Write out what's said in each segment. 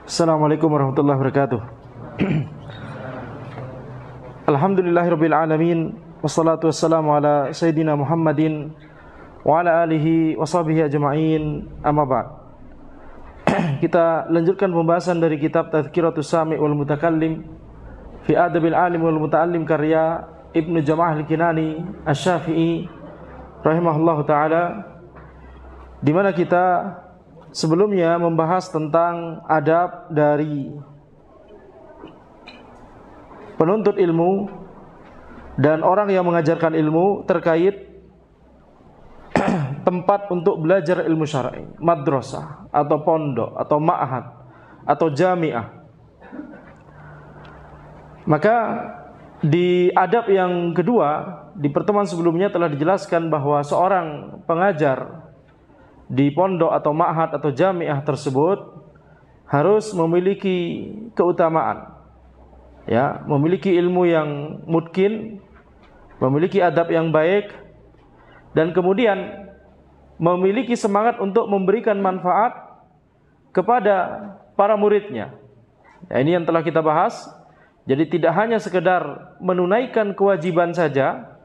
Assalamualaikum warahmatullahi wabarakatuh. Alhamdulillahirabbil alamin wassalatu wassalamu ala sayyidina Muhammadin wa ala alihi washabihi ajma'in. Amma ba'd. Kita lanjutkan pembahasan dari kitab Tadhkiratus Sami' wal Mutakallim fi Adabil Alim wal Muta'allim karya Ibnu Jama'ah Al-Kinani Asy-Syafi'i rahimahullahu taala, di mana kita sebelumnya membahas tentang adab dari penuntut ilmu dan orang yang mengajarkan ilmu terkait tempat untuk belajar ilmu syar'i, madrasah atau pondok atau ma'had atau jami'ah. Maka di adab yang kedua, di pertemuan sebelumnya telah dijelaskan bahwa seorang pengajar di pondok atau ma'had atau jami'ah tersebut harus memiliki keutamaan, ya, memiliki ilmu yang mutqin, memiliki adab yang baik, dan kemudian memiliki semangat untuk memberikan manfaat kepada para muridnya. Ya, ini yang telah kita bahas. Jadi tidak hanya sekedar menunaikan kewajiban saja,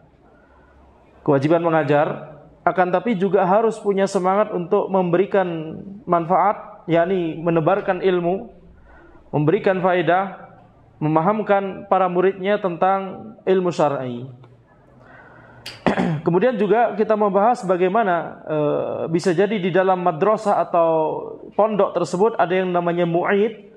kewajiban mengajar, akan tapi juga harus punya semangat untuk memberikan manfaat, yakni menebarkan ilmu, memberikan faedah, memahamkan para muridnya tentang ilmu syar'i. Kemudian juga kita membahas bagaimana bisa jadi di dalam madrasah atau pondok tersebut ada yang namanya mu'id,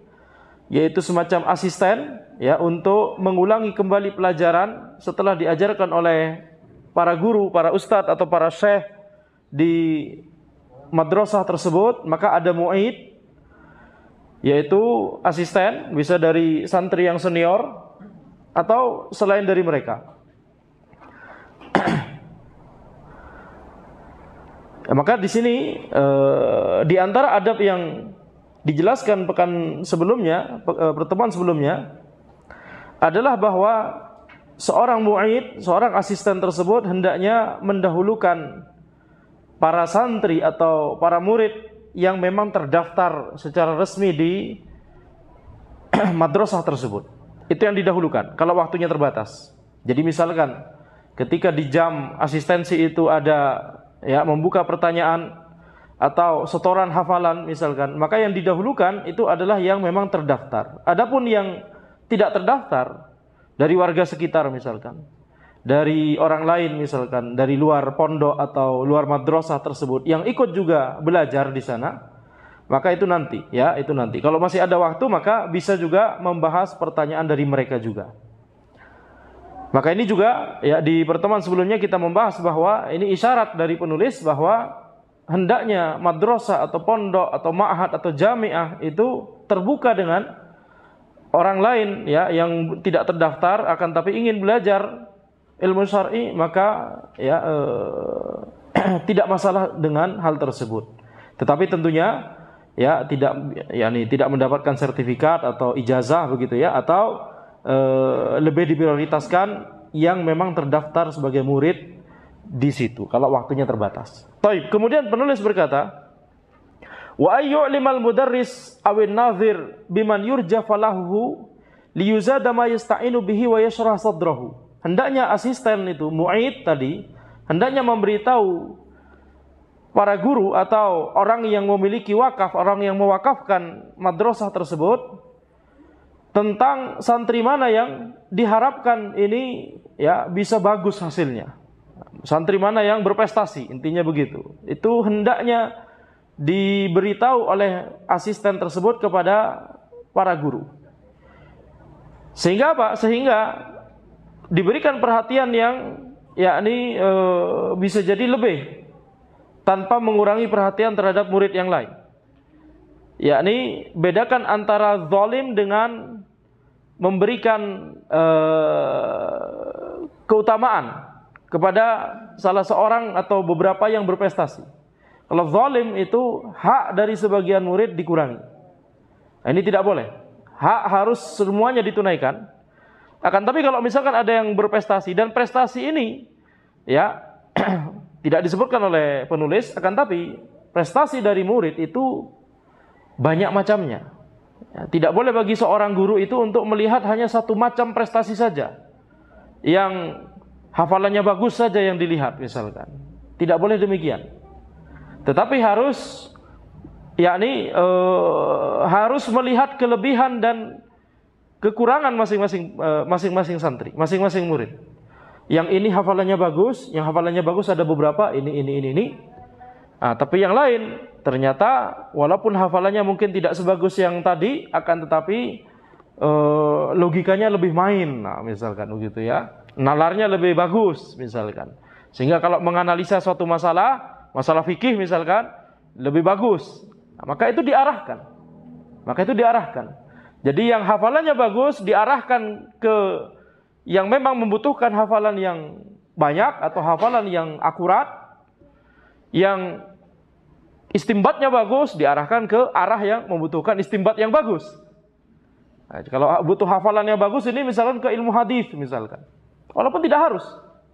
yaitu semacam asisten, ya, untuk mengulangi kembali pelajaran setelah diajarkan oleh para guru, para ustadz atau para syekh di madrasah tersebut. Maka ada mu'id, yaitu asisten, bisa dari santri yang senior atau selain dari mereka. Maka di sini di antara adab yang dijelaskan pekan sebelumnya, pertemuan sebelumnya, adalah bahwa seorang mu'id, seorang asisten tersebut hendaknya mendahulukan para santri atau para murid yang memang terdaftar secara resmi di madrasah tersebut. Itu yang didahulukan kalau waktunya terbatas. Jadi misalkan ketika di jam asistensi itu ada, ya, membuka pertanyaan atau setoran hafalan misalkan, maka yang didahulukan itu adalah yang memang terdaftar. Adapun yang tidak terdaftar, dari warga sekitar misalkan, dari orang lain misalkan, dari luar pondok atau luar madrasah tersebut yang ikut juga belajar di sana, maka itu nanti, ya, itu nanti. Kalau masih ada waktu, maka bisa juga membahas pertanyaan dari mereka juga. Maka ini juga, ya, di pertemuan sebelumnya kita membahas bahwa ini isyarat dari penulis bahwa hendaknya madrasah atau pondok atau ma'had atau jami'ah itu terbuka dengan orang lain, ya, yang tidak terdaftar akan tapi ingin belajar ilmu syar'i, maka, ya, tidak masalah dengan hal tersebut. Tetapi tentunya, ya, tidak mendapatkan sertifikat atau ijazah begitu, ya, atau lebih diprioritaskan yang memang terdaftar sebagai murid di situ kalau waktunya terbatas. Baik, kemudian penulis berkata, wa ayyu'limal mudarris awin nadhir biman yurja falahu liyuzada ma yasta'inu bihi wa yashrah sadrahu. Hendaknya asisten itu, mu'id tadi, hendaknya memberitahu para guru atau orang yang memiliki wakaf, orang yang mewakafkan madrasah tersebut, tentang santri mana yang diharapkan ini, ya, bisa bagus hasilnya, santri mana yang berprestasi, intinya begitu. Itu hendaknya diberitahu oleh asisten tersebut kepada para guru. Sehingga apa? Sehingga diberikan perhatian yang, yakni bisa jadi lebih, tanpa mengurangi perhatian terhadap murid yang lain. Yakni bedakan antara zalim dengan memberikan keutamaan kepada salah seorang atau beberapa yang berprestasi. Kalau zalim itu hak dari sebagian murid dikurangi. Nah, ini tidak boleh. Hak harus semuanya ditunaikan. Akan tapi kalau misalkan ada yang berprestasi dan prestasi ini, ya, tidak disebutkan oleh penulis, akan tapi prestasi dari murid itu banyak macamnya. Ya, tidak boleh bagi seorang guru itu untuk melihat hanya satu macam prestasi saja, yang hafalannya bagus saja yang dilihat misalkan. Tidak boleh demikian. Tetapi harus harus melihat kelebihan dan kekurangan masing-masing santri, masing-masing murid. Yang ini hafalannya bagus, yang hafalannya bagus ada beberapa, ini. Tapi yang lain ternyata walaupun hafalannya mungkin tidak sebagus yang tadi, akan tetapi logikanya lebih main, misalkan begitu ya. Nalarnya lebih bagus misalkan. Sehingga kalau menganalisa suatu masalah fikih misalkan, lebih bagus. Maka itu diarahkan. Jadi yang hafalannya bagus diarahkan ke yang memang membutuhkan hafalan yang banyak atau hafalan yang akurat. Yang istimbatnya bagus diarahkan ke arah yang membutuhkan istimbat yang bagus. Nah, kalau butuh hafalan yang bagus ini misalkan ke ilmu hadis misalkan. Walaupun tidak harus.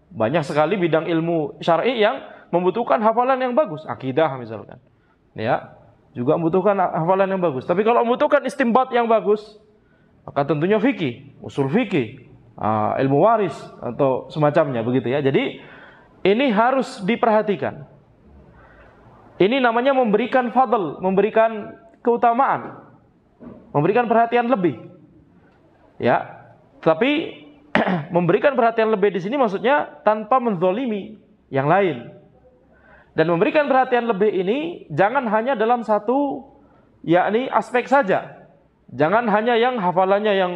Banyak sekali bidang ilmu syar'i yang membutuhkan hafalan yang bagus, akidah misalkan. Ya, juga membutuhkan hafalan yang bagus. Tapi kalau membutuhkan istimbat yang bagus, maka tentunya fikih, usul fikih, ilmu waris atau semacamnya begitu ya. Jadi ini harus diperhatikan. Ini namanya memberikan fadl, memberikan keutamaan, memberikan perhatian lebih. Ya, tapi memberikan perhatian lebih di sini maksudnya tanpa menzalimi yang lain. Dan memberikan perhatian lebih ini jangan hanya dalam satu yakni aspek saja. Jangan hanya yang hafalannya yang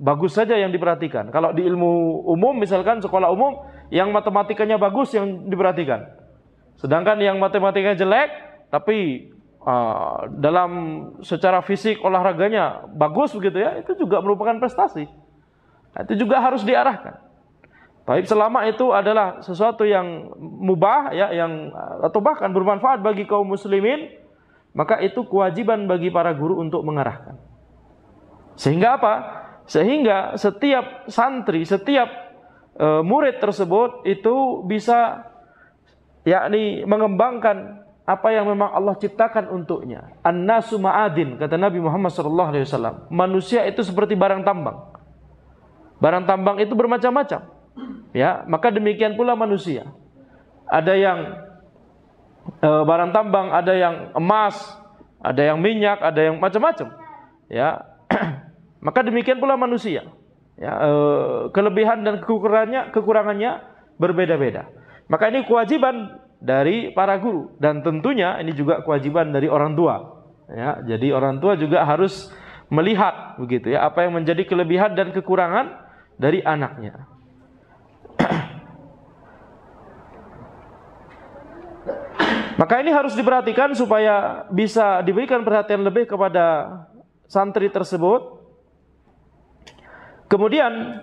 bagus saja yang diperhatikan. Kalau di ilmu umum misalkan sekolah umum yang matematikanya bagus yang diperhatikan. Sedangkan yang matematikanya jelek tapi dalam secara fisik olahraganya bagus begitu ya, itu juga merupakan prestasi. Nah, itu juga harus diarahkan. Baik selama itu adalah sesuatu yang mubah ya, yang atau bahkan bermanfaat bagi kaum muslimin, maka itu kewajiban bagi para guru untuk mengarahkan. Sehingga apa? Sehingga setiap santri, setiap murid tersebut itu bisa yakni mengembangkan apa yang memang Allah ciptakan untuknya. An-nasu ma'adin, kata Nabi Muhammad SAW. Manusia itu seperti barang tambang. Barang tambang itu bermacam-macam. Ya, maka demikian pula manusia. Ada yang barang tambang, ada yang emas, ada yang minyak, ada yang macam-macam. Ya, maka demikian pula manusia. Ya, kelebihan dan kekurangannya berbeda-beda. Maka ini kewajiban dari para guru dan tentunya ini juga kewajiban dari orang tua. Ya, jadi orang tua juga harus melihat begitu ya apa yang menjadi kelebihan dan kekurangan dari anaknya. Maka ini harus diperhatikan supaya bisa diberikan perhatian lebih kepada santri tersebut. Kemudian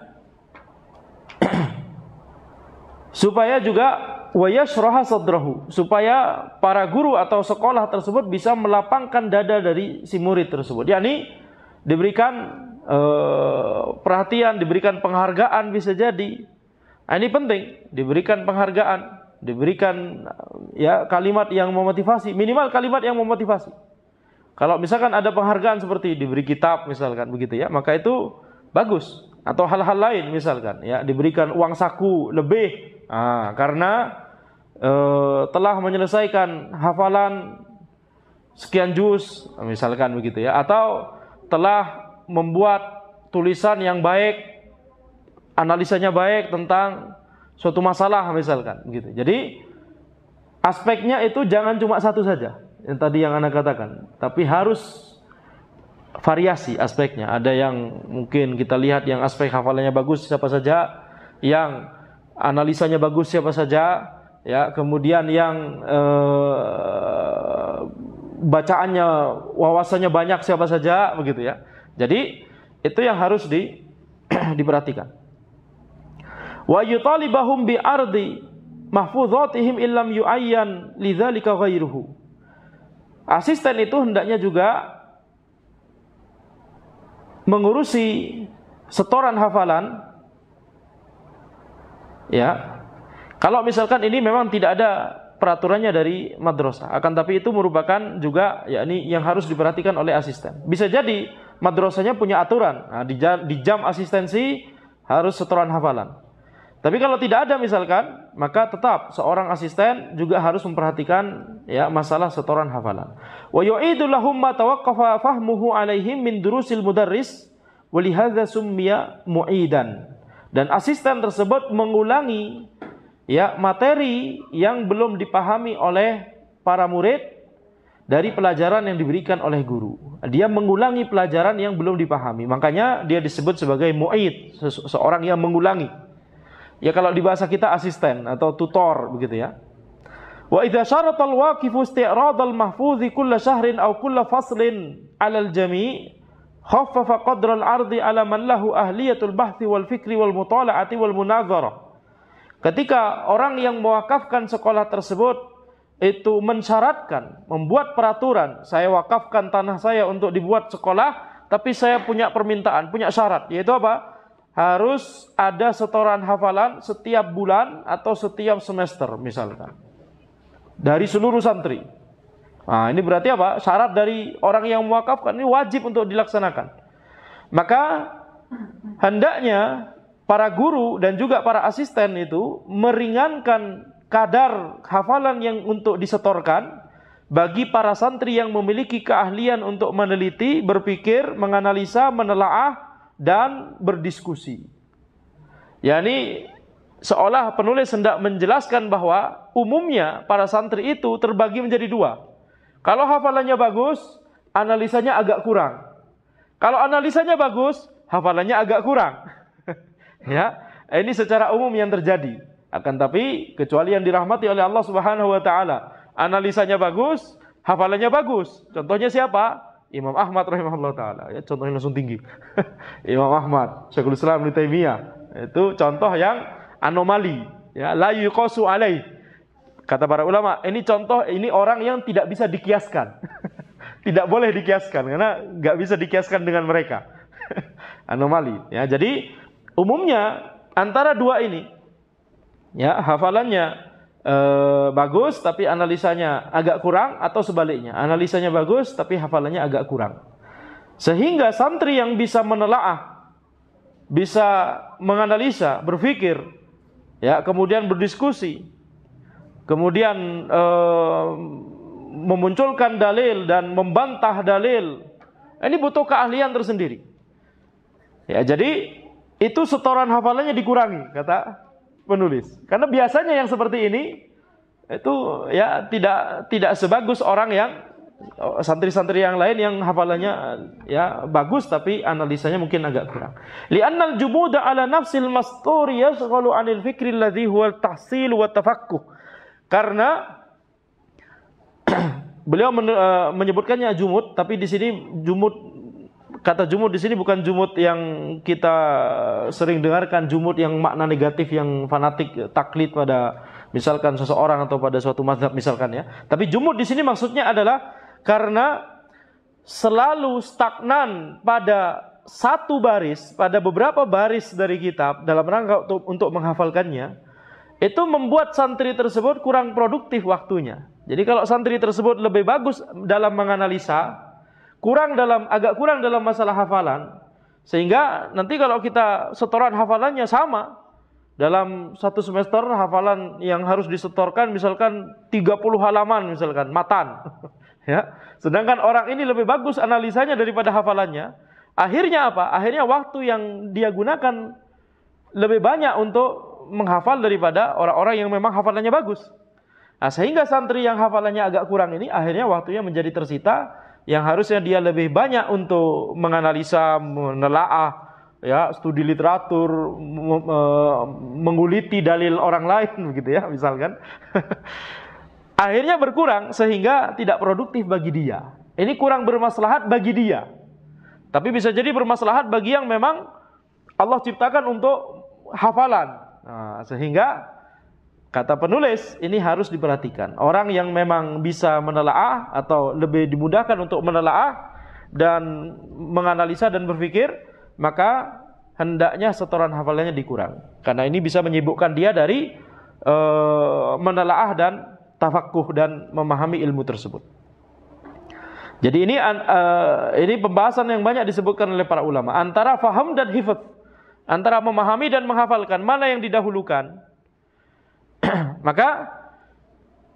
supaya juga wayashraha sadrahu, supaya para guru atau sekolah tersebut bisa melapangkan dada dari si murid tersebut. Yakni diberikan perhatian, diberikan penghargaan bisa jadi. Nah, ini penting, diberikan penghargaan, diberikan ya kalimat yang memotivasi, minimal kalimat yang memotivasi. Kalau misalkan ada penghargaan seperti diberi kitab misalkan begitu ya, maka itu bagus. Atau hal-hal lain misalkan ya, diberikan uang saku lebih karena telah menyelesaikan hafalan sekian juz misalkan begitu ya, atau telah membuat tulisan yang baik, analisanya baik tentang suatu masalah misalkan begitu. Jadi aspeknya itu jangan cuma satu saja yang tadi yang Anda katakan, tapi harus variasi aspeknya. Ada yang mungkin kita lihat yang aspek hafalannya bagus siapa saja, yang analisanya bagus siapa saja, ya, kemudian yang bacaannya, wawasannya banyak siapa saja begitu ya. Jadi itu yang harus diperhatikan. Wa yutalibahum bi ardi mahfuzatihim illam yu'ayyan lidzalika ghairuhu. Asisten itu hendaknya juga mengurusi setoran hafalan. Ya. Kalau misalkan ini memang tidak ada peraturannya dari madrasah. Akan tapi itu merupakan juga yakni yang harus diperhatikan oleh asisten. Bisa jadi madrasahnya punya aturan. Nah, di jam asistensi harus setoran hafalan. Tapi kalau tidak ada misalkan, maka tetap seorang asisten juga harus memperhatikan ya masalah setoran hafalan. Wa yu'idu lahum ma tawaqqafa fahmuhu alaihim min durusil mudarris wa lihadza summiya mu'idan. Dan asisten tersebut mengulangi ya materi yang belum dipahami oleh para murid dari pelajaran yang diberikan oleh guru. Dia mengulangi pelajaran yang belum dipahami. Makanya dia disebut sebagai mu'id, seorang yang mengulangi. Ya kalau di bahasa kita asisten atau tutor begitu ya. Wa idza syarata al-waqifu isti'rad al-mahfuzi kull syahrin aw kull faslin 'ala al-jami' khaffafa qadra al-'ardi 'ala man lahu ahliyatul bahthi wal fikri wal mutala'ati wal munazarah. Ketika orang yang mewakafkan sekolah tersebut itu mensyaratkan, membuat peraturan, saya wakafkan tanah saya untuk dibuat sekolah, tapi saya punya permintaan, punya syarat, yaitu apa? Harus ada setoran hafalan setiap bulan atau setiap semester misalkan dari seluruh santri. Nah, ini berarti apa? Syarat dari orang yang mewakafkan ini wajib untuk dilaksanakan. Maka hendaknya para guru dan juga para asisten itu meringankan kadar hafalan yang untuk disetorkan bagi para santri yang memiliki keahlian untuk meneliti, berpikir, menganalisa, menelaah dan berdiskusi. Yani seolah penulis hendak menjelaskan bahwa umumnya para santri itu terbagi menjadi dua. Kalau hafalannya bagus, analisanya agak kurang. Kalau analisanya bagus, hafalannya agak kurang. Ya, ini secara umum yang terjadi. Akan tapi kecuali yang dirahmati oleh Allah Subhanahu wa taala, analisanya bagus, hafalannya bagus. Contohnya siapa? Imam Ahmad rahimahullah ta'ala, ya, contohnya langsung tinggi. Imam Ahmad, Syekhul Islam Ibnu Taimiyah, itu contoh yang anomali, ya, la yuqasu alaih. Kata para ulama, ini contoh, ini orang yang tidak bisa dikiaskan. Tidak boleh dikiaskan, karena nggak bisa dikiaskan dengan mereka. Anomali, ya. Jadi umumnya antara dua ini, ya, hafalannya bagus tapi analisanya agak kurang, atau sebaliknya analisanya bagus tapi hafalannya agak kurang, sehingga santri yang bisa menelaah, bisa menganalisa, berpikir, ya, kemudian berdiskusi, kemudian memunculkan dalil dan membantah dalil, ini butuh keahlian tersendiri. Ya, jadi itu setoran hafalannya dikurangi, kata penulis. Karena biasanya yang seperti ini itu ya tidak sebagus orang yang santri-santri yang lain yang hafalannya ya bagus tapi analisanya mungkin agak kurang. Li'annal jumuda 'ala nafsil masturi yashghalu 'anil fikri alladhi huwa al-tahsil wa tafaqquh. Karena beliau menyebutkannya jumud, tapi di sini kata jumud di sini bukan jumud yang kita sering dengarkan, jumud yang makna negatif, yang fanatik, taklid pada misalkan seseorang atau pada suatu mazhab misalkan, ya. Tapi jumud di sini maksudnya adalah karena selalu stagnan pada satu baris, pada beberapa baris dari kitab dalam rangka untuk menghafalkannya, itu membuat santri tersebut kurang produktif waktunya. Jadi kalau santri tersebut lebih bagus dalam menganalisa, agak kurang dalam masalah hafalan, sehingga nanti kalau kita setoran hafalannya sama, dalam satu semester hafalan yang harus disetorkan misalkan 30 halaman misalkan, matan. Ya. Sedangkan orang ini lebih bagus analisanya daripada hafalannya. Akhirnya apa? Akhirnya waktu yang dia gunakan lebih banyak untuk menghafal daripada orang-orang yang memang hafalannya bagus. Nah, sehingga santri yang hafalannya agak kurang ini akhirnya waktunya menjadi tersita, yang harusnya dia lebih banyak untuk menganalisa, menelaah, ya, studi literatur, menguliti dalil orang lain begitu ya, misalkan. Akhirnya berkurang sehingga tidak produktif bagi dia. Ini kurang bermaslahat bagi dia. Tapi bisa jadi bermaslahat bagi yang memang Allah ciptakan untuk hafalan. Nah, sehingga kata penulis, ini harus diperhatikan. Orang yang memang bisa menelaah atau lebih dimudahkan untuk menelaah dan menganalisa dan berpikir, maka hendaknya setoran hafalannya dikurang. Karena ini bisa menyibukkan dia dari menelaah dan tafaqquh dan memahami ilmu tersebut. Jadi ini pembahasan yang banyak disebutkan oleh para ulama antara faham dan hifdz, antara memahami dan menghafalkan, mana yang didahulukan. Maka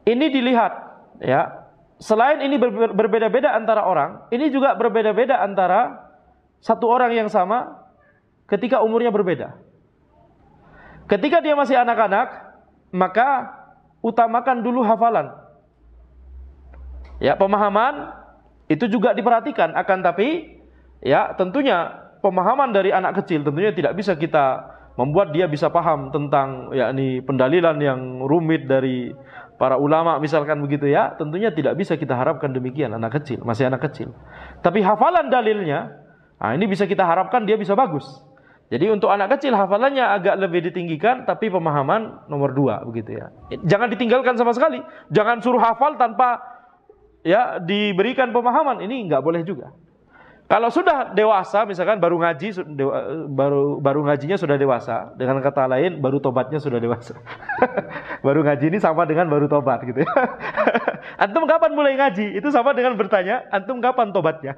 ini dilihat, ya. Selain ini berbeda-beda antara orang, ini juga berbeda-beda antara satu orang yang sama ketika umurnya berbeda. Ketika dia masih anak-anak, maka utamakan dulu hafalan. Ya, pemahaman itu juga diperhatikan, akan tapi ya tentunya pemahaman dari anak kecil tentunya tidak bisa kita membuat dia bisa paham tentang yakni pendalilan yang rumit dari para ulama misalkan begitu ya. Tentunya tidak bisa kita harapkan demikian, anak kecil, masih anak kecil. Tapi hafalan dalilnya, nah ini bisa kita harapkan dia bisa bagus. Jadi untuk anak kecil hafalannya agak lebih ditinggikan, tapi pemahaman nomor 2 begitu ya. Jangan ditinggalkan sama sekali. Jangan suruh hafal tanpa ya diberikan pemahaman, ini nggak boleh juga. Kalau sudah dewasa, misalkan baru ngaji, baru ngajinya sudah dewasa, dengan kata lain baru tobatnya sudah dewasa. Baru ngaji ini sama dengan baru tobat gitu ya. Antum kapan mulai ngaji? Itu sama dengan bertanya, antum kapan tobatnya?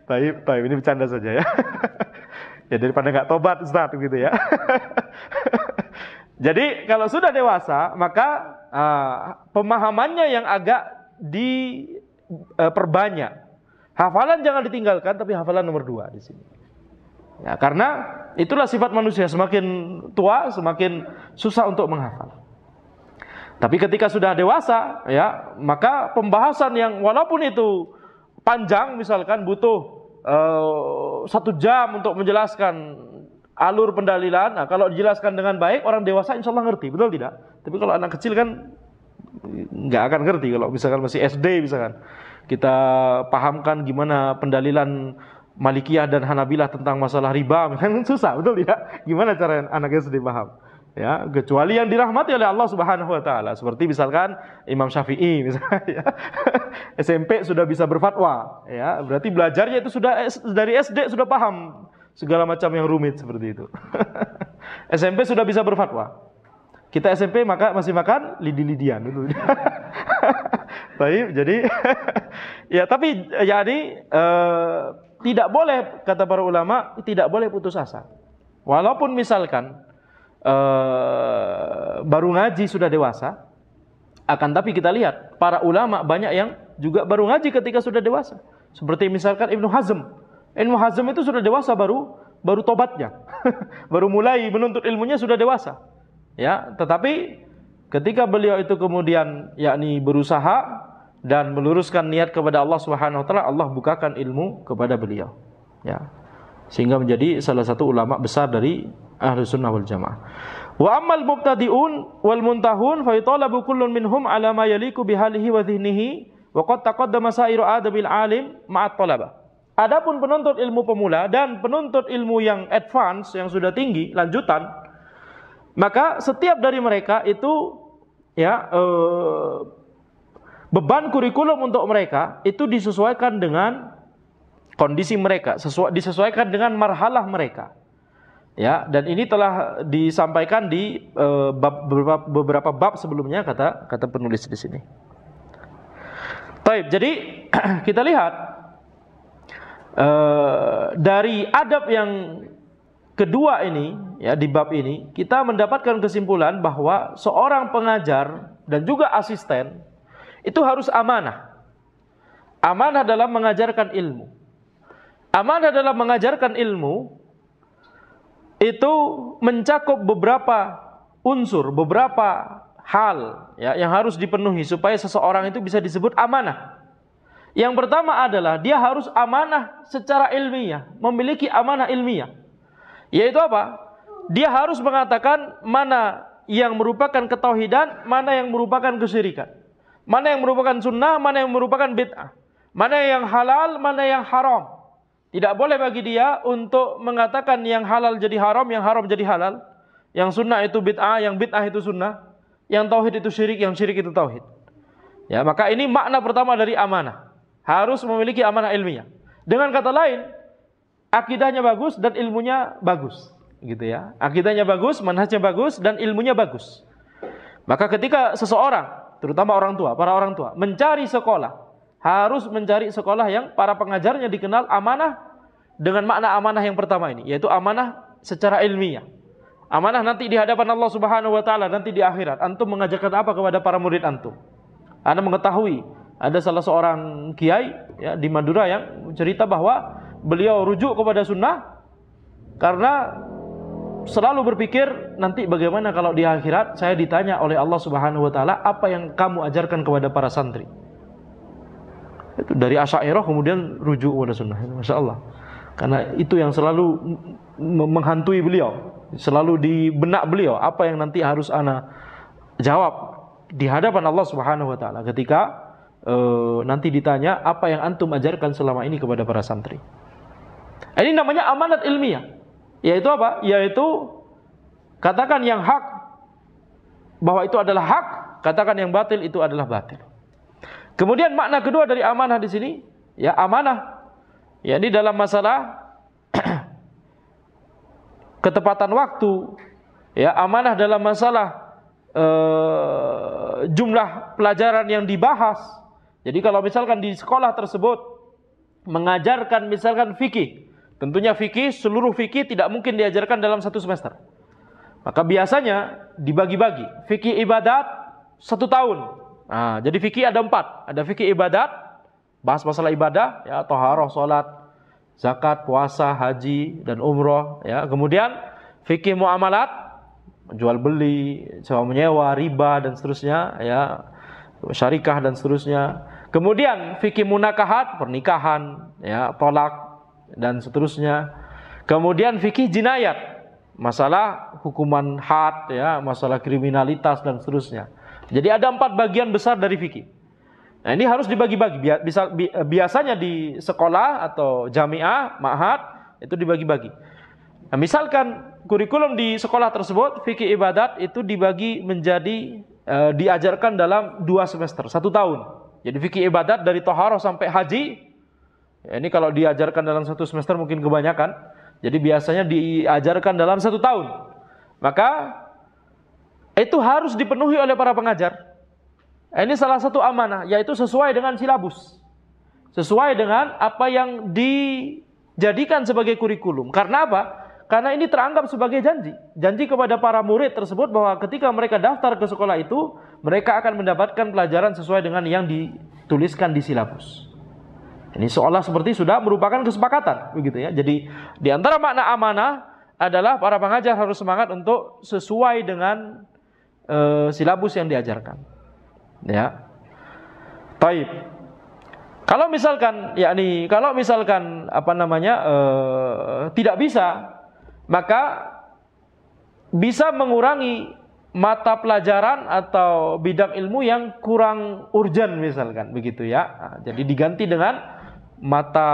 Taib, ini bercanda saja ya. Ya daripada nggak tobat Ustaz gitu ya. Jadi kalau sudah dewasa, maka pemahamannya yang agak diperbanyak. Hafalan jangan ditinggalkan, tapi hafalan nomor 2 di sini. Ya, karena itulah sifat manusia, semakin tua semakin susah untuk menghafal. Tapi ketika sudah dewasa, ya maka pembahasan yang walaupun itu panjang, misalkan butuh 1 jam untuk menjelaskan alur pendalilan. Nah, kalau dijelaskan dengan baik, orang dewasa insya Allah ngerti, betul tidak? Tapi kalau anak kecil kan nggak akan ngerti. Kalau misalkan masih SD, misalkan kita pahamkan gimana pendalilan Malikiyah dan Hanabilah tentang masalah riba, kan susah, betul tidak? Gimana cara anak SD paham? Ya, kecuali yang dirahmati oleh Allah Subhanahu wa taala, seperti misalkan Imam Syafi'i misalnya ya. SMP sudah bisa berfatwa, ya, berarti belajarnya itu sudah dari SD sudah paham segala macam yang rumit seperti itu. SMP sudah bisa berfatwa. Kita SMP masih makan lidi-lidian itu. Baik, jadi ya tapi tidak boleh, kata para ulama, tidak boleh putus asa. Walaupun misalkan baru ngaji sudah dewasa, akan tapi kita lihat para ulama banyak yang juga baru ngaji ketika sudah dewasa. Seperti misalkan Ibnu Hazm. Ibnu Hazm itu sudah dewasa baru tobatnya. Baru mulai menuntut ilmunya sudah dewasa. Ya, tetapi ketika beliau itu kemudian yakni berusaha dan meluruskan niat kepada Allah Subhanahu wa taala, Allah bukakan ilmu kepada beliau. Ya. Sehingga menjadi salah satu ulama besar dari Ahlus Sunnah wal Jamaah. Wa ammal mubtadi'un wal muntahun fa yatalabu kullun minhum ala ma yaliqu bihalihi wa dhihnihi wa qad taqaddama sa'iru adabil alim ma'at talabah. Adapun penuntut ilmu pemula dan penuntut ilmu yang advance, yang sudah tinggi, lanjutan, maka setiap dari mereka itu ya beban kurikulum untuk mereka itu disesuaikan dengan kondisi mereka, disesuaikan dengan marhalah mereka. Ya, dan ini telah disampaikan di beberapa bab sebelumnya, kata penulis di sini. Baik, jadi kita lihat dari adab yang kedua ini, ya di bab ini kita mendapatkan kesimpulan bahwa seorang pengajar dan juga asisten itu harus amanah. Amanah dalam mengajarkan ilmu. Amanah dalam mengajarkan ilmu itu mencakup beberapa unsur, beberapa hal ya, yang harus dipenuhi supaya seseorang itu bisa disebut amanah. Yang pertama adalah dia harus amanah secara ilmiah, memiliki amanah ilmiah. Yaitu apa? Dia harus mengatakan mana yang merupakan ketauhidan, mana yang merupakan kesyirikan. Mana yang merupakan sunnah, mana yang merupakan bid'ah. Mana yang halal, mana yang haram. Tidak boleh bagi dia untuk mengatakan yang halal jadi haram, yang haram jadi halal. Yang sunnah itu bid'ah, yang bid'ah itu sunnah. Yang tauhid itu syirik, yang syirik itu tauhid. Ya, maka ini makna pertama dari amanah. Harus memiliki amanah ilmiah. Dengan kata lain, akidahnya bagus dan ilmunya bagus, gitu ya. Akidahnya bagus, manhajnya bagus dan ilmunya bagus. Maka ketika seseorang, terutama orang tua, para orang tua, mencari sekolah, harus mencari sekolah yang para pengajarnya dikenal amanah dengan makna amanah yang pertama ini, yaitu amanah secara ilmiah. Amanah nanti di hadapan Allah Subhanahu wa taala, nanti di akhirat. Antum mengajarkan apa kepada para murid antum? Anda mengetahui ada salah seorang kiai ya, di Madura yang cerita bahwa beliau rujuk kepada sunnah karena selalu berpikir nanti bagaimana kalau di akhirat saya ditanya oleh Allah Subhanahu wa taala apa yang kamu ajarkan kepada para santri. Itu dari Asy'ariyah kemudian rujuk kepada sunnah. Masya Allah. Karena itu yang selalu menghantui beliau, selalu di benak beliau, apa yang nanti harus ana jawab di hadapan Allah Subhanahu wa taala ketika nanti ditanya apa yang antum ajarkan selama ini kepada para santri. Ini namanya amanat ilmiah. Yaitu apa? Yaitu katakan yang hak bahwa itu adalah hak, katakan yang batil itu adalah batil. Kemudian makna kedua dari amanah di sini, ya amanah, ya ini dalam masalah ketepatan waktu, ya amanah dalam masalah jumlah pelajaran yang dibahas. Jadi kalau misalkan di sekolah tersebut mengajarkan misalkan fikih, tentunya fikih, seluruh fikih tidak mungkin diajarkan dalam satu semester. Maka biasanya dibagi-bagi. Fikih ibadat 1 tahun. Nah, jadi fikih ada 4. Ada fikih ibadat, bahas masalah ibadah, ya, thaharah, salat, zakat, puasa, haji, dan umroh. Ya. Kemudian fikih muamalat, jual beli, sewa menyewa, riba, dan seterusnya. Ya. Syarikah, dan seterusnya. Kemudian fikih munakahat, pernikahan, ya, tolak, dan seterusnya. Kemudian fikih jinayat, masalah hukuman had, ya, masalah kriminalitas dan seterusnya. Jadi ada 4 bagian besar dari fikih. Nah, ini harus dibagi-bagi. Biasanya di sekolah atau jamiah, ma'had itu dibagi-bagi. Nah, misalkan kurikulum di sekolah tersebut fikih ibadat itu dibagi menjadi diajarkan dalam 2 semester, 1 tahun. Jadi fikih ibadat dari thaharah sampai haji. Ya, ini kalau diajarkan dalam 1 semester mungkin kebanyakan. Jadi biasanya diajarkan dalam 1 tahun. Maka itu harus dipenuhi oleh para pengajar. Ini salah satu amanah, yaitu sesuai dengan silabus. Sesuai dengan apa yang dijadikan sebagai kurikulum. Karena apa? Karena ini teranggap sebagai janji. Janji kepada para murid tersebut bahwa ketika mereka daftar ke sekolah itu, mereka akan mendapatkan pelajaran sesuai dengan yang dituliskan di silabus. Ini seolah seperti sudah merupakan kesepakatan, begitu ya. Jadi di antara makna amanah adalah para pengajar harus semangat untuk sesuai dengan silabus yang diajarkan. Ya. Taib. Kalau misalkan tidak bisa, maka bisa mengurangi mata pelajaran atau bidang ilmu yang kurang urgen misalkan, begitu ya. Nah, jadi diganti dengan mata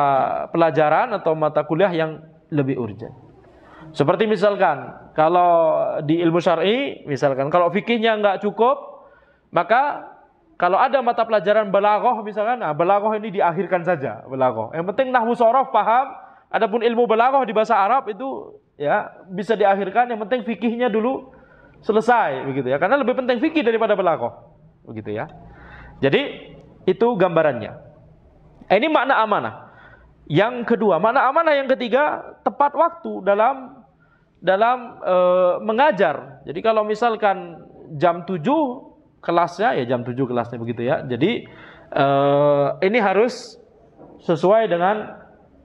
pelajaran atau mata kuliah yang lebih urgen. Seperti misalkan kalau di ilmu syar'i, misalkan kalau fikihnya nggak cukup, maka kalau ada mata pelajaran balaghah misalkan, nah balaghah ini diakhirkan saja, balaghah. Yang penting nahwu shorof paham, adapun ilmu balaghah di bahasa Arab itu ya bisa diakhirkan, yang penting fikihnya dulu selesai, begitu ya. Karena lebih penting fikih daripada balaghah, begitu ya. Jadi itu gambarannya. Ini makna amanah. Yang kedua, makna amanah yang ketiga, tepat waktu dalam mengajar. Jadi kalau misalkan jam 7 kelasnya, ya jam 7 kelasnya, begitu ya. Jadi ini harus sesuai dengan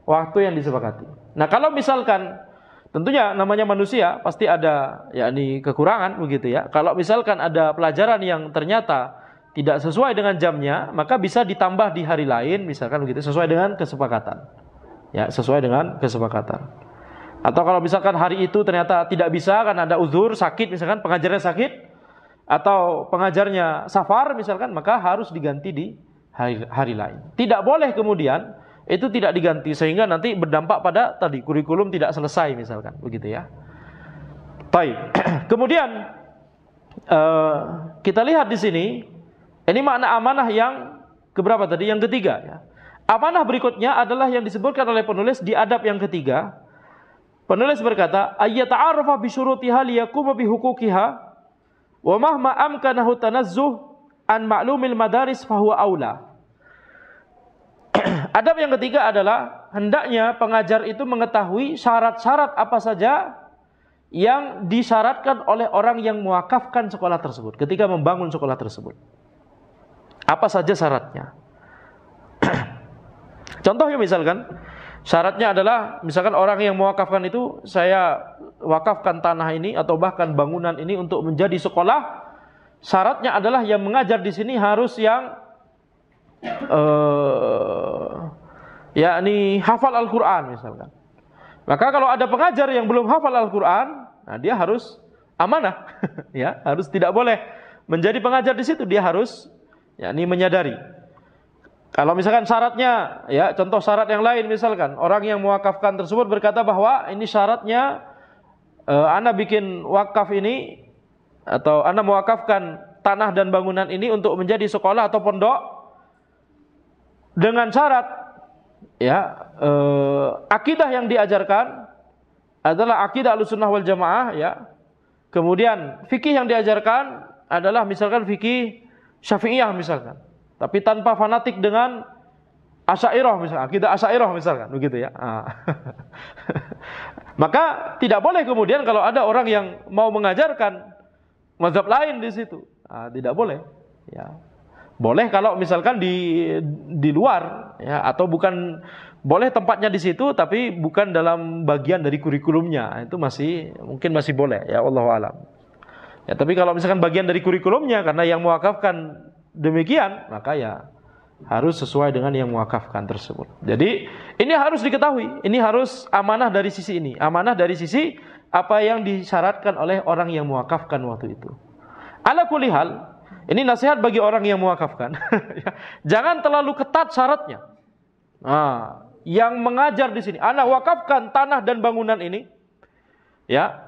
waktu yang disepakati. Nah, kalau misalkan tentunya namanya manusia pasti ada yakni kekurangan, begitu ya. Kalau misalkan ada pelajaran yang ternyata tidak sesuai dengan jamnya, maka bisa ditambah di hari lain, misalkan begitu, sesuai dengan kesepakatan. Ya, sesuai dengan kesepakatan. Atau kalau misalkan hari itu ternyata tidak bisa karena ada uzur, sakit misalkan, pengajarnya sakit, atau pengajarnya safar misalkan, maka harus diganti di hari lain. Tidak boleh kemudian itu tidak diganti sehingga nanti berdampak pada tadi kurikulum tidak selesai misalkan, begitu ya. Baik. Kemudian kita lihat di sini, ini makna amanah yang keberapa tadi? Yang ketiga ya. Amanah berikutnya adalah yang disebutkan oleh penulis di adab yang ketiga. Penulis berkata, ayyata'arafa bi syurutiha liyaquma bi huquqiha Wa mahma amkanahu tanazzuh an ma'lumil madaris fahuwa aula. Adab yang ketiga adalah hendaknya pengajar itu mengetahui syarat-syarat apa saja yang disyaratkan oleh orang yang mewakafkan sekolah tersebut ketika membangun sekolah tersebut. Apa saja syaratnya? Contohnya misalkan syaratnya adalah misalkan orang yang mewakafkan itu, saya wakafkan tanah ini atau bahkan bangunan ini untuk menjadi sekolah. Syaratnya adalah yang mengajar di sini harus yang yakni hafal Al-Qur'an misalkan. Maka kalau ada pengajar yang belum hafal Al-Qur'an, nah dia harus amanah ya, harus tidak boleh menjadi pengajar di situ, dia harus yakni menyadari. Kalau misalkan syaratnya, ya contoh syarat yang lain misalkan, orang yang mewakafkan tersebut berkata bahwa ini syaratnya, ana bikin wakaf ini, atau ana mewakafkan tanah dan bangunan ini untuk menjadi sekolah atau pondok, dengan syarat, ya akidah yang diajarkan adalah akidah Ahlussunnah wal Jamaah, ya. Kemudian fikih yang diajarkan adalah misalkan fikih Syafi'iyah misalkan. Tapi tanpa fanatik dengan Asy'ariyah misalkan, akidah Asy'ariyah misalkan, begitu ya. Maka tidak boleh kemudian kalau ada orang yang mau mengajarkan mazhab lain di situ, tidak boleh. Ya, boleh kalau misalkan di luar, ya, atau bukan boleh tempatnya di situ, tapi bukan dalam bagian dari kurikulumnya, itu mungkin masih boleh. Ya, wallahu alam. Ya, tapi kalau misalkan bagian dari kurikulumnya karena yang mewakafkan demikian, maka ya harus sesuai dengan yang mewakafkan tersebut. Jadi ini harus diketahui, ini harus amanah dari sisi ini, amanah dari sisi apa yang disyaratkan oleh orang yang mewakafkan waktu itu. Ala kulli hal, ini nasihat bagi orang yang mewakafkan. Jangan terlalu ketat syaratnya. Yang mengajar di sini, ana wakafkan tanah dan bangunan ini, ya,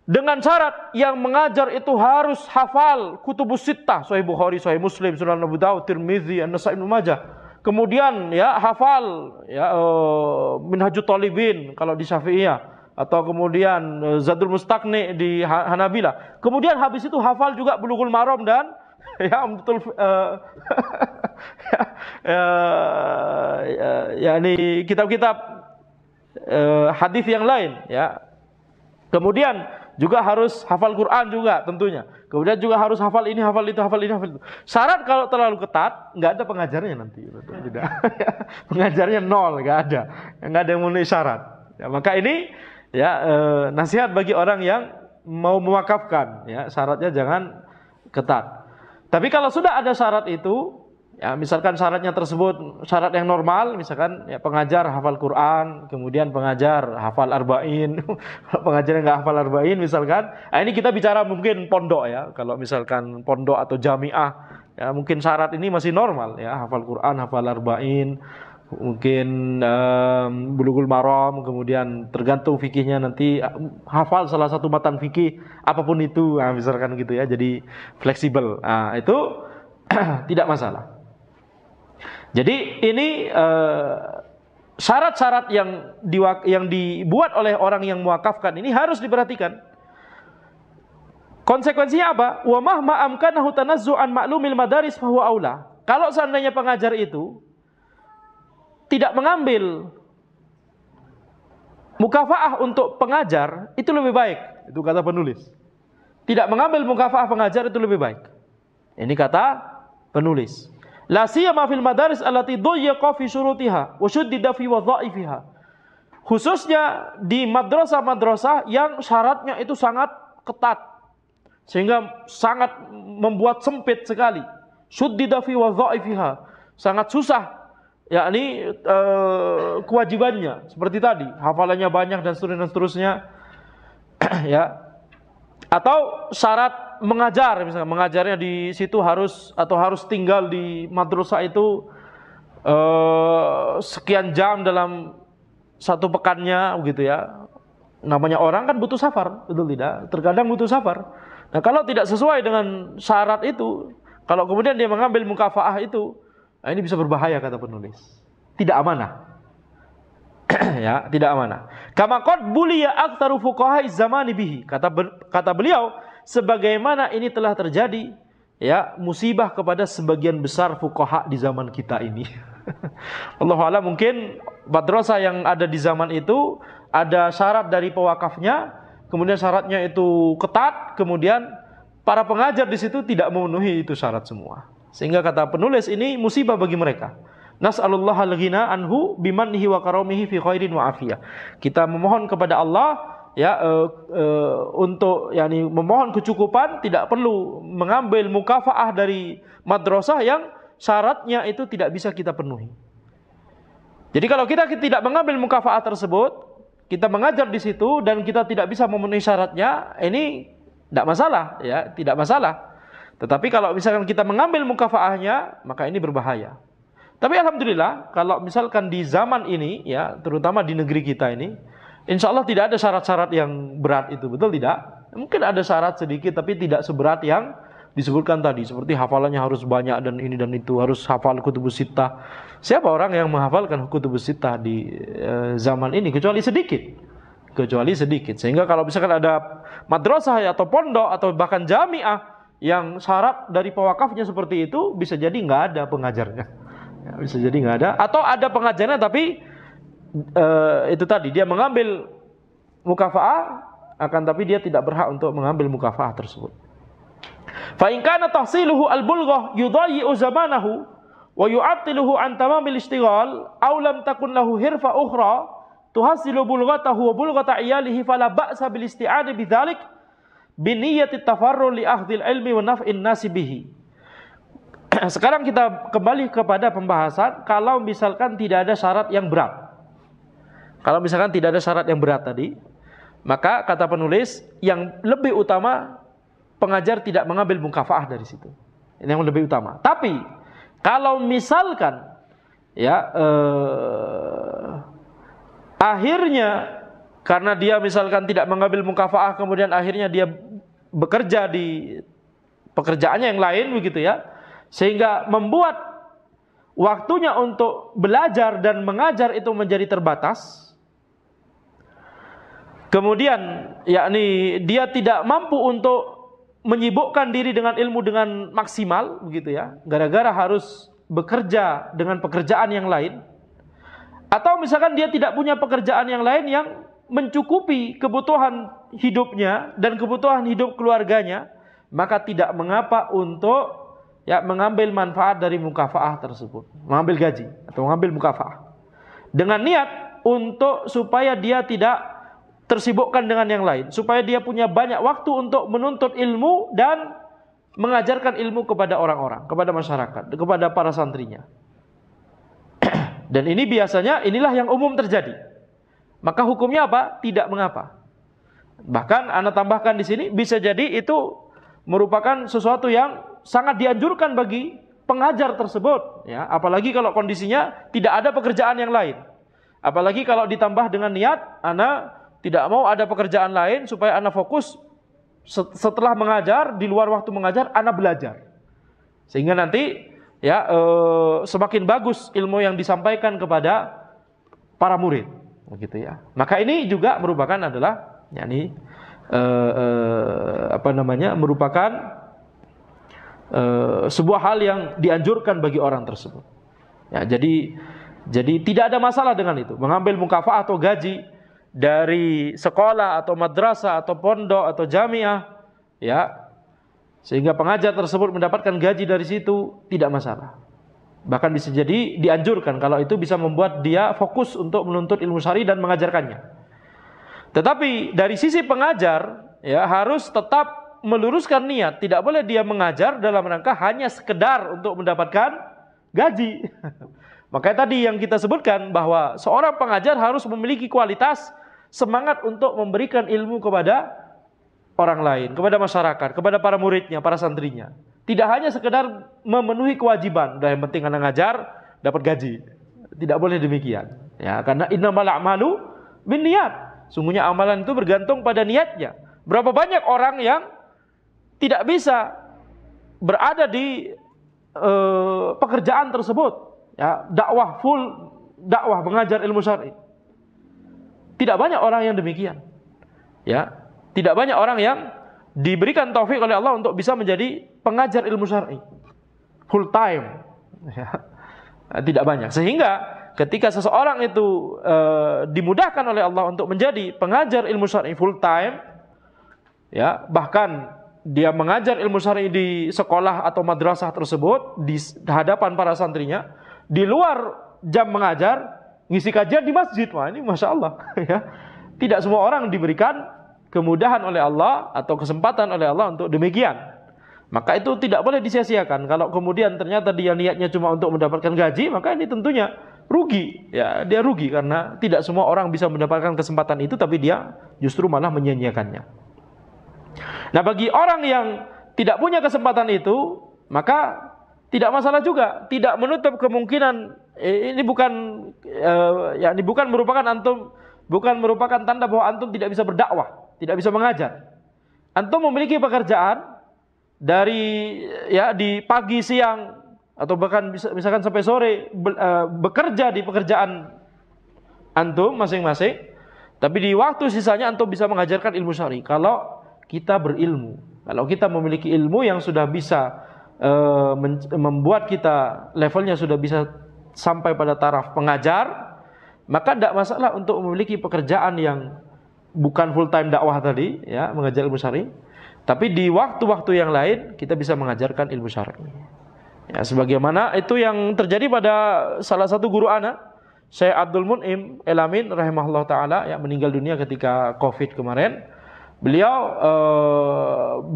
dengan syarat yang mengajar itu harus hafal kutubus sittah, Sahih Bukhari, Sahih Muslim, Sunan Abu Dawud, Tirmizi, An-Nasa'i, Ibnu Majah. Kemudian ya hafal ya Minhajut Thalibin kalau di Syafi'iyah, atau kemudian Zadul Mustaqni di Hanabilah. Kemudian habis itu hafal juga Bulughul Maram dan ya betul yakni kitab-kitab hadis yang lain, ya. Kemudian juga harus hafal Quran juga tentunya. Kemudian juga harus hafal ini, hafal itu, hafal ini, hafal itu. Syarat kalau terlalu ketat, nggak ada pengajarnya nanti. Tidak. Pengajarnya nol, nggak ada. Nggak ada yang memenuhi syarat. Ya, maka ini ya nasihat bagi orang yang mau mewakafkan. Ya, syaratnya jangan ketat. Tapi kalau sudah ada syarat itu, ya misalkan syaratnya tersebut syarat yang normal, misalkan ya pengajar hafal Quran, kemudian pengajar hafal arba'in. Kalau pengajar yang nggak hafal arba'in misalkan, ini kita bicara mungkin pondok ya. Kalau misalkan pondok atau jamiah, ya mungkin syarat ini masih normal ya, hafal Quran, hafal arba'in, mungkin Bulughul Maram, kemudian tergantung fikihnya nanti hafal salah satu matan fikih apapun itu, misalkan gitu ya, jadi fleksibel. Itu tidak masalah. Jadi ini syarat-syarat yang dibuat oleh orang yang mewakafkan ini harus diperhatikan. Konsekuensinya apa? Wa mahma amkanahu tanazzu'an ma'lumil madaris fahuwa aula. Kalau seandainya pengajar itu tidak mengambil mukafaah untuk pengajar, itu lebih baik. Itu kata penulis. Tidak mengambil mukafaah pengajar itu lebih baik. Ini kata penulis. La siyama fil madaris allati dayyaqa fi syurutiha wa shuddida fi wadha'ifiha. Khususnya di madrasah-madrasah yang syaratnya itu sangat ketat sehingga sangat membuat sempit sekali. Shuddida fi wadha'ifiha. Sangat susah yakni kewajibannya seperti tadi, hafalannya banyak dan seterusnya. Ya. Atau syarat mengajar, misalnya mengajarnya di situ harus tinggal di madrasah itu sekian jam dalam satu pekannya, begitu ya. Namanya orang kan butuh safar, betul tidak? Terkadang butuh safar. Nah, kalau tidak sesuai dengan syarat itu, kalau kemudian dia mengambil mukafaah itu, nah ini bisa berbahaya kata penulis. Tidak amanah. Ya, tidak amanah. Kama qad buliya aktsaru fuqaha'iz zamani bihi. Kata beliau, sebagaimana ini telah terjadi ya musibah kepada sebagian besar fuqaha di zaman kita ini. Allahu a'lam, mungkin madrasah yang ada di zaman itu ada syarat dari pewakafnya, kemudian syaratnya itu ketat, kemudian para pengajar di situ tidak memenuhi itu syarat semua. Sehingga kata penulis ini musibah bagi mereka. Nas'alullaha al-ghina anhu bimannihi wa karamihi fi khairin wa afiyah. Kita memohon kepada Allah ya untuk yakni memohon kecukupan, tidak perlu mengambil mukafaah dari madrasah yang syaratnya itu tidak bisa kita penuhi. Jadi kalau kita tidak mengambil mukafaah tersebut, kita mengajar di situ dan kita tidak bisa memenuhi syaratnya, ini tidak masalah ya, tidak masalah. Tetapi kalau misalkan kita mengambil mukafaahnya, maka ini berbahaya. Tapi alhamdulillah kalau misalkan di zaman ini ya, terutama di negeri kita ini, insya Allah tidak ada syarat-syarat yang berat itu, betul tidak? Mungkin ada syarat sedikit tapi tidak seberat yang disebutkan tadi, seperti hafalannya harus banyak dan ini dan itu, harus hafal kutubus sittah. Siapa orang yang menghafalkan kutubus sittah di zaman ini kecuali sedikit. Kecuali sedikit. Sehingga kalau misalkan ada madrasah atau pondok atau bahkan jamiah yang syarat dari pewakafnya seperti itu, bisa jadi nggak ada pengajarnya. Ya, bisa jadi nggak ada, atau ada pengajarnya tapi itu tadi dia mengambil mukafaah, akan tapi dia tidak berhak untuk mengambil mukafaah tersebut. Fa in kana tahsiluhu al-bulghah yudayyi'u zamanahu wa yu'attiluhu an tamamil ishtighal aw lam takun lahu hirfa ukhra tuhasilu bulghatahu wa bulghata iyalihi fala ba'sa bil isti'anah bidzalik bi niyyati tafarru li akhdhil ilmi wa naf'in nasi bihi. Sekarang kita kembali kepada pembahasan kalau misalkan tidak ada syarat yang berat. Kalau misalkan tidak ada syarat yang berat tadi, maka kata penulis yang lebih utama pengajar tidak mengambil mukafaah dari situ. Ini yang lebih utama. Tapi kalau misalkan ya akhirnya karena dia misalkan tidak mengambil mukafaah, kemudian akhirnya dia bekerja di pekerjaannya yang lain begitu ya, sehingga membuat waktunya untuk belajar dan mengajar itu menjadi terbatas. Kemudian yakni dia tidak mampu untuk menyibukkan diri dengan ilmu dengan maksimal begitu ya, gara-gara harus bekerja dengan pekerjaan yang lain. Atau misalkan dia tidak punya pekerjaan yang lain yang mencukupi kebutuhan hidupnya dan kebutuhan hidup keluarganya, maka tidak mengapa untuk ya mengambil manfaat dari mukafaah tersebut, mengambil gaji atau mengambil mukafaah dengan niat untuk supaya dia tidak tersibukkan dengan yang lain, supaya dia punya banyak waktu untuk menuntut ilmu dan mengajarkan ilmu kepada orang-orang, kepada masyarakat, kepada para santrinya. Dan ini biasanya inilah yang umum terjadi. Maka hukumnya apa? Tidak mengapa. Bahkan ana tambahkan di sini bisa jadi itu merupakan sesuatu yang sangat dianjurkan bagi pengajar tersebut ya, apalagi kalau kondisinya tidak ada pekerjaan yang lain. Apalagi kalau ditambah dengan niat ana tidak mau ada pekerjaan lain supaya ana fokus setelah mengajar, di luar waktu mengajar ana belajar. Sehingga nanti ya semakin bagus ilmu yang disampaikan kepada para murid begitu ya. Maka ini juga merupakan adalah yakni merupakan sebuah hal yang dianjurkan bagi orang tersebut. Ya, jadi tidak ada masalah dengan itu. Mengambil mukafaah atau gaji dari sekolah atau madrasah atau pondok atau jamiah, ya, sehingga pengajar tersebut mendapatkan gaji dari situ tidak masalah. Bahkan bisa jadi dianjurkan kalau itu bisa membuat dia fokus untuk menuntut ilmu syar'i dan mengajarkannya. Tetapi dari sisi pengajar ya harus tetap meluruskan niat, tidak boleh dia mengajar dalam rangka hanya sekedar untuk mendapatkan gaji. Makanya tadi yang kita sebutkan bahwa seorang pengajar harus memiliki kualitas semangat untuk memberikan ilmu kepada orang lain, kepada masyarakat, kepada para muridnya, para santrinya. Tidak hanya sekedar memenuhi kewajiban, yang penting anak ngajar dapat gaji. Tidak boleh demikian. Ya, karena innamal a'malu binniyat. Sungguhnya amalan itu bergantung pada niatnya. Berapa banyak orang yang tidak bisa berada di pekerjaan tersebut, ya, dakwah full dakwah mengajar ilmu syar'i. Tidak banyak orang yang demikian. Ya, tidak banyak orang yang diberikan taufik oleh Allah untuk bisa menjadi pengajar ilmu syar'i full time, ya, tidak banyak. Sehingga ketika seseorang itu dimudahkan oleh Allah untuk menjadi pengajar ilmu syar'i full time, ya, bahkan dia mengajar ilmu syar'i di sekolah atau madrasah tersebut di hadapan para santrinya, di luar jam mengajar ngisi kajian di masjid. Wah, ini masya Allah, ya. Tidak semua orang diberikan kemudahan oleh Allah atau kesempatan oleh Allah untuk demikian. Maka itu tidak boleh disia-siakan. Kalau kemudian ternyata dia niatnya cuma untuk mendapatkan gaji, maka ini tentunya rugi. Ya, dia rugi karena tidak semua orang bisa mendapatkan kesempatan itu, tapi dia justru malah menyia-nyiakannya. Nah, bagi orang yang tidak punya kesempatan itu, maka tidak masalah juga, tidak menutup kemungkinan ini bukan merupakan tanda bahwa antum tidak bisa berdakwah, tidak bisa mengajar. Antum memiliki pekerjaan dari di pagi, siang, atau bahkan misalkan sampai sore bekerja di pekerjaan antum masing-masing, tapi di waktu sisanya antum bisa mengajarkan ilmu syar'i. Kalau kita berilmu, kalau kita memiliki ilmu yang sudah bisa membuat kita levelnya sudah bisa sampai pada taraf pengajar, maka tidak masalah untuk memiliki pekerjaan yang bukan full time dakwah tadi, ya, mengajar ilmu syar'i, tapi di waktu-waktu yang lain kita bisa mengajarkan ilmu syar'i. Ya, sebagaimana itu yang terjadi pada salah satu guru ana, Syekh Abdul Mun'im Elamin rahimahullah taala, yang meninggal dunia ketika Covid kemarin. Beliau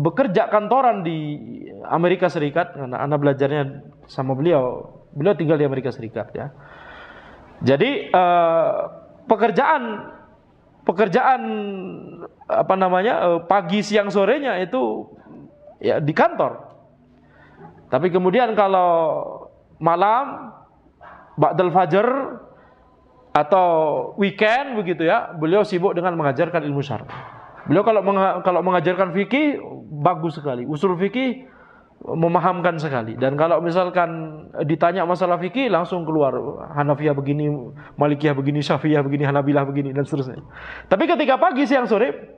bekerja kantoran di Amerika Serikat karena ana belajarnya sama beliau. Beliau tinggal di Amerika Serikat, ya. Jadi pekerjaan pagi, siang, sorenya itu ya di kantor. Tapi kemudian kalau malam, ba'dal fajr atau weekend begitu, ya, beliau sibuk dengan mengajarkan ilmu syar'i. Beliau kalau mengajarkan fikih bagus sekali, usul fikih memahamkan sekali. Dan kalau misalkan ditanya masalah fikih langsung keluar Hanafiyah begini, Malikiyah begini, Syafi'iyah begini, Hanabilah begini, dan seterusnya. Tapi ketika pagi, siang, sore,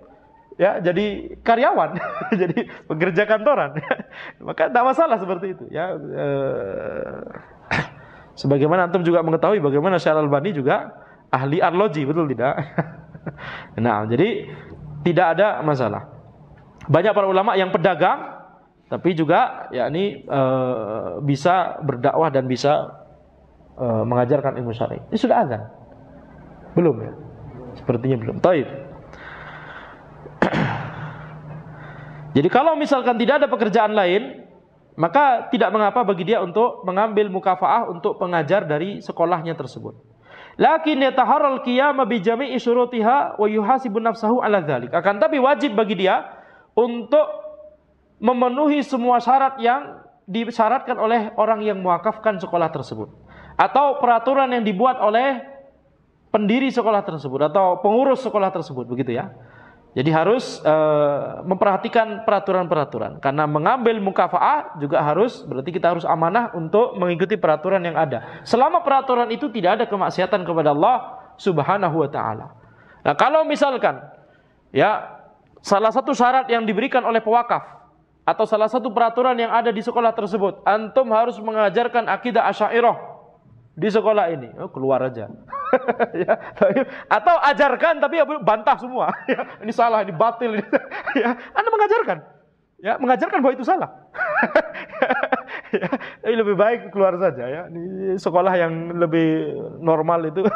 ya, jadi karyawan, jadi pekerja kantoran, maka tidak masalah seperti itu, ya. Sebagaimana antum juga mengetahui bagaimana Syekh Al-Albani juga ahli arloji, betul tidak? Nah, jadi tidak ada masalah. Banyak para ulama yang pedagang, tapi juga bisa berdakwah dan bisa mengajarkan ilmu syar'i. Ini sudah azan? Belum, ya? Sepertinya belum. Taib. Jadi kalau misalkan tidak ada pekerjaan lain, maka tidak mengapa bagi dia untuk mengambil mukafaah untuk pengajar dari sekolahnya tersebut. Lakin yataharral qiyama bi jami'i syurutiha wa yuhasibu nafsahu ala dzalik. Akan tapi wajib bagi dia untuk memenuhi semua syarat yang disyaratkan oleh orang yang mewakafkan sekolah tersebut, atau peraturan yang dibuat oleh pendiri sekolah tersebut atau pengurus sekolah tersebut, begitu, ya. Jadi harus memperhatikan peraturan-peraturan. Karena mengambil mukafaah juga berarti kita harus amanah untuk mengikuti peraturan yang ada. Selama peraturan itu tidak ada kemaksiatan kepada Allah Subhanahu wa taala. Nah, kalau misalkan, ya, salah satu syarat yang diberikan oleh pewakaf atau salah satu peraturan yang ada di sekolah tersebut, antum harus mengajarkan akidah Asy'ariyah di sekolah ini, keluar aja. Ya, atau ajarkan tapi bantah semua. Ya, ini salah, ini batil. Ya, Anda mengajarkan, ya, mengajarkan bahwa itu salah. Ya, lebih baik keluar saja, ya. Ini sekolah yang lebih normal itu,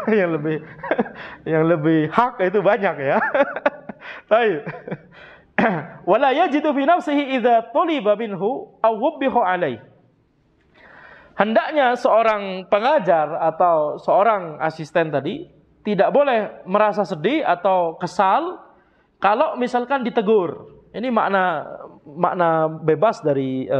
yang lebih hak itu banyak, ya. Baik. Wala yajidu fi nafsihi idza tuliba minhu aw wubbiha alaihi. Hendaknya seorang pengajar atau seorang asisten tadi tidak boleh merasa sedih atau kesal kalau misalkan ditegur. Ini makna bebas dari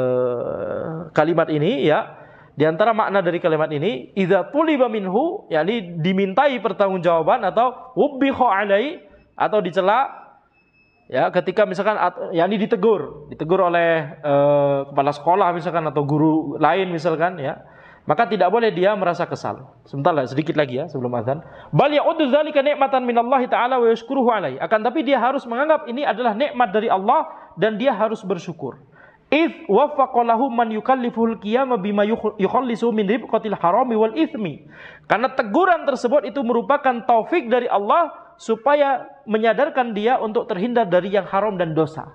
kalimat ini, ya. Di antara makna dari kalimat ini, idza tuliba minhu, yakni dimintai pertanggungjawaban, atau wubbiha alai, atau dicela, ya, ketika misalkan yakni ditegur oleh kepala sekolah misalkan atau guru lain misalkan, ya. maka tidak boleh dia merasa kesal. Sebentar lah, sedikit lagi ya sebelum azan. Bal ya'udzu dzalika ni'matan minallahi ta'ala wa yashkuruhu alaihi. Akan tapi dia harus menganggap ini adalah nikmat dari Allah dan dia harus bersyukur. Idz waffaqa lahu man yukallifuhul qiyama bima yukhallisu min ribqatil harami wal itsmi. Karena teguran tersebut itu merupakan taufik dari Allah supaya menyadarkan dia untuk terhindar dari yang haram dan dosa.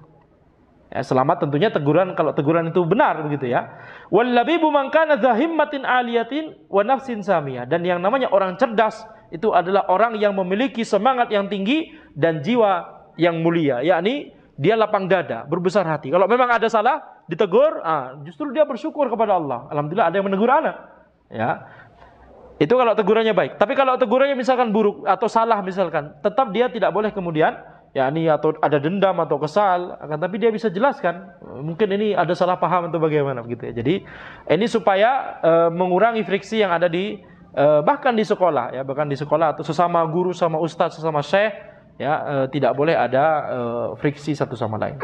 Ya, selamat tentunya teguran, kalau teguran itu benar begitu ya. Wal labibu man kana dza himmatin aliyatin wa nafsin samiyah. Dan yang namanya orang cerdas itu adalah orang yang memiliki semangat yang tinggi dan jiwa yang mulia, yakni dia lapang dada, berbesar hati. Kalau memang ada salah, ditegur, justru dia bersyukur kepada Allah. Alhamdulillah ada yang menegur anak. Ya. Itu kalau tegurannya baik. Tapi kalau tegurannya misalkan buruk atau salah misalkan, tetap dia tidak boleh kemudian yakni atau ada dendam atau kesal, akan tapi dia bisa jelaskan mungkin ini ada salah paham atau bagaimana begitu ya. Jadi ini supaya mengurangi friksi yang ada di bahkan di sekolah ya, bahkan di sekolah atau sesama guru, sama ustadz, sesama syekh ya, tidak boleh ada friksi satu sama lain.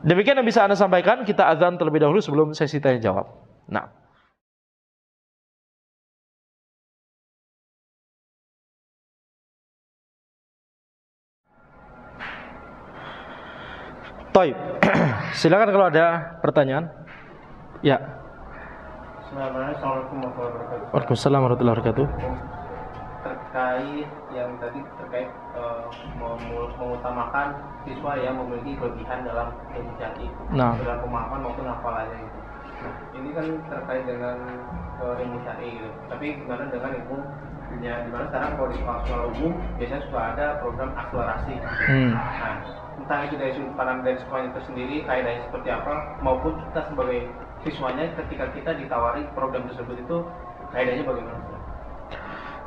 Demikian yang bisa Anda sampaikan. Kita azan terlebih dahulu sebelum sesi tanya jawab. Nah, Taib. Silakan kalau ada pertanyaan. Ya. Assalamualaikum warahmatullahi wabarakatuh. Waalaikumsalam warahmatullahi wabarakatuh. Terkait yang tadi terkait mengutamakan siswa yang memiliki kelebihan dalam ilmu syar'i, dalam pemahaman maupun hafalannya itu. Nah, ini kan terkait dengan ilmu syar'i gitu. Tapi gimana dengan ilmu dunia? Dimana sekarang kalau di sekolah umum biasanya sudah ada program akselerasi. Nah, entah itu dari sudut pandang dari sekolahnya itu sendiri kaidahnya seperti apa, maupun kita sebagai siswanya ketika kita ditawari program tersebut itu kaidahnya bagaimana?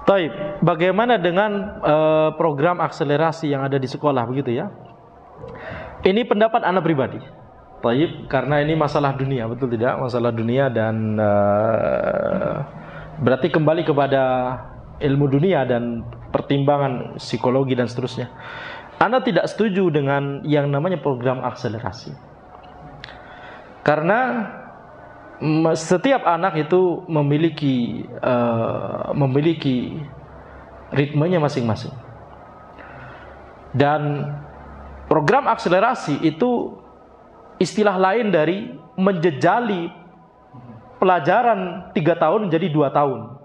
Taib, bagaimana dengan program akselerasi yang ada di sekolah begitu ya? Ini pendapat Anda pribadi. Taib, karena ini masalah dunia, betul tidak? Masalah dunia dan berarti kembali kepada ilmu dunia dan pertimbangan psikologi dan seterusnya. Anda tidak setuju dengan yang namanya program akselerasi. Karena setiap anak itu memiliki ritmenya masing-masing. Dan program akselerasi itu istilah lain dari menjejali pelajaran 3 tahun menjadi 2 tahun.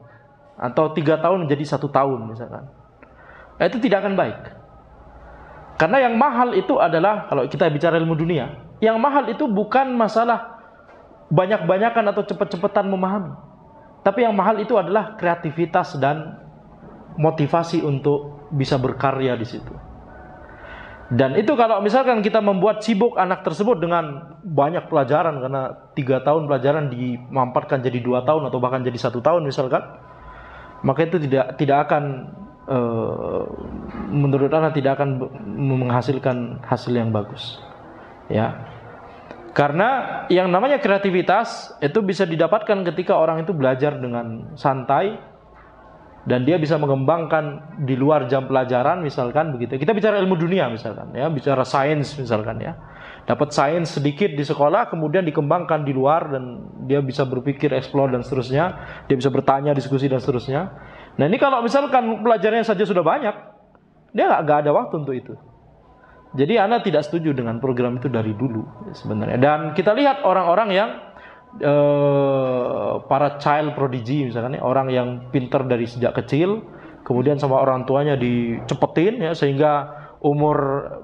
Atau 3 tahun menjadi 1 tahun misalkan. Nah, itu tidak akan baik. Karena yang mahal itu adalah, kalau kita bicara ilmu dunia, yang mahal itu bukan masalah banyak-banyakan atau cepet-cepetan memahami. Tapi yang mahal itu adalah kreativitas dan motivasi untuk bisa berkarya di situ. Dan itu kalau misalkan kita membuat sibuk anak tersebut dengan banyak pelajaran, karena 3 tahun pelajaran dimampatkan jadi 2 tahun atau bahkan jadi 1 tahun misalkan, maka itu tidak akan menurut Anda tidak akan menghasilkan hasil yang bagus. Ya. Karena yang namanya kreativitas itu bisa didapatkan ketika orang itu belajar dengan santai dan dia bisa mengembangkan di luar jam pelajaran misalkan begitu. Kita bicara ilmu dunia misalkan ya, bicara sains misalkan ya. Dapat sains sedikit di sekolah kemudian dikembangkan di luar dan dia bisa berpikir, explore dan seterusnya. Dia bisa bertanya, diskusi dan seterusnya. Nah, ini kalau misalkan pelajarannya saja sudah banyak, dia nggak ada waktu untuk itu. Jadi Anda tidak setuju dengan program itu dari dulu sebenarnya. Dan kita lihat orang-orang yang para child prodigy misalkan, orang yang pintar dari sejak kecil, kemudian sama orang tuanya dicepetin ya, sehingga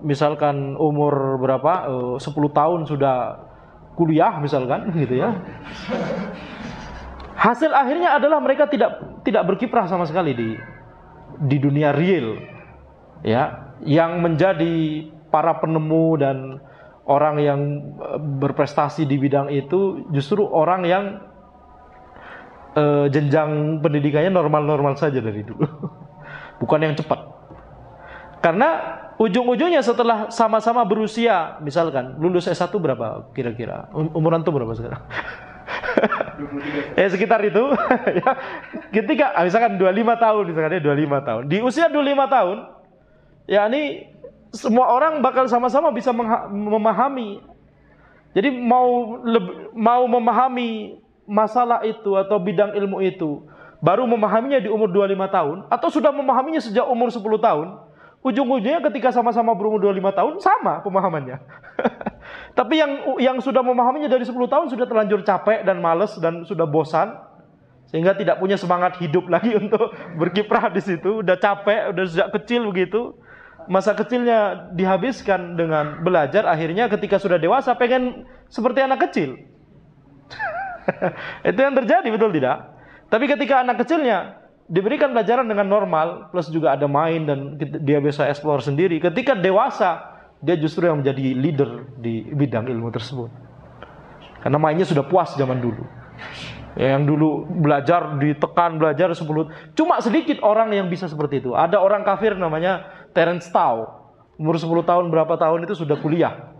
misalkan umur berapa 10 tahun sudah kuliah misalkan gitu ya. Hasil akhirnya adalah mereka tidak berkiprah sama sekali di dunia real ya, yang menjadi para penemu dan orang yang berprestasi di bidang itu justru orang yang jenjang pendidikannya normal-normal saja dari dulu. Bukan yang cepat. Karena ujung-ujungnya setelah sama-sama berusia, misalkan lulus S1 berapa kira-kira? Umuran tuh berapa sekarang? Sekitar itu ya. Ketika misalkan 25 tahun misalkan ya, 25 tahun. Di usia 25 tahun yakni semua orang bakal sama-sama bisa memahami. Jadi mau memahami masalah itu atau bidang ilmu itu baru memahaminya di umur 25 tahun atau sudah memahaminya sejak umur 10 tahun, ujung-ujungnya ketika sama-sama berumur 25 tahun sama pemahamannya. Tapi yang sudah memahaminya dari 10 tahun sudah terlanjur capek dan malas dan sudah bosan, sehingga tidak punya semangat hidup lagi untuk berkiprah di situ, udah capek, udah sejak kecil begitu. Masa kecilnya dihabiskan dengan belajar, akhirnya ketika sudah dewasa pengen seperti anak kecil. Itu yang terjadi, betul tidak? Tapi ketika anak kecilnya diberikan pelajaran dengan normal, plus juga ada main dan dia bisa explore sendiri, ketika dewasa dia justru yang menjadi leader di bidang ilmu tersebut. Karena mainnya sudah puas zaman dulu. Yang dulu belajar ditekan, belajar 10, cuma sedikit orang yang bisa seperti itu. Ada orang kafir namanya Terence Tao, umur 10 tahun berapa tahun itu sudah kuliah,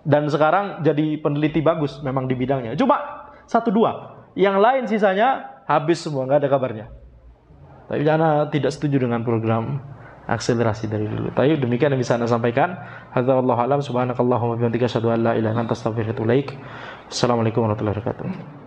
dan sekarang jadi peneliti bagus memang di bidangnya. Cuma 1-2, yang lain sisanya habis semua, nggak ada kabarnya. Tapi Ana tidak setuju dengan program akselerasi dari dulu. Tapi demikian yang bisa Anda sampaikan. Hadza wallahu a'lam. Subhanakallahumma wa bihamdika asyhadu an la ilaha illa anta astaghfiruka wa atubu ilaik. Assalamualaikum warahmatullahi wabarakatuh.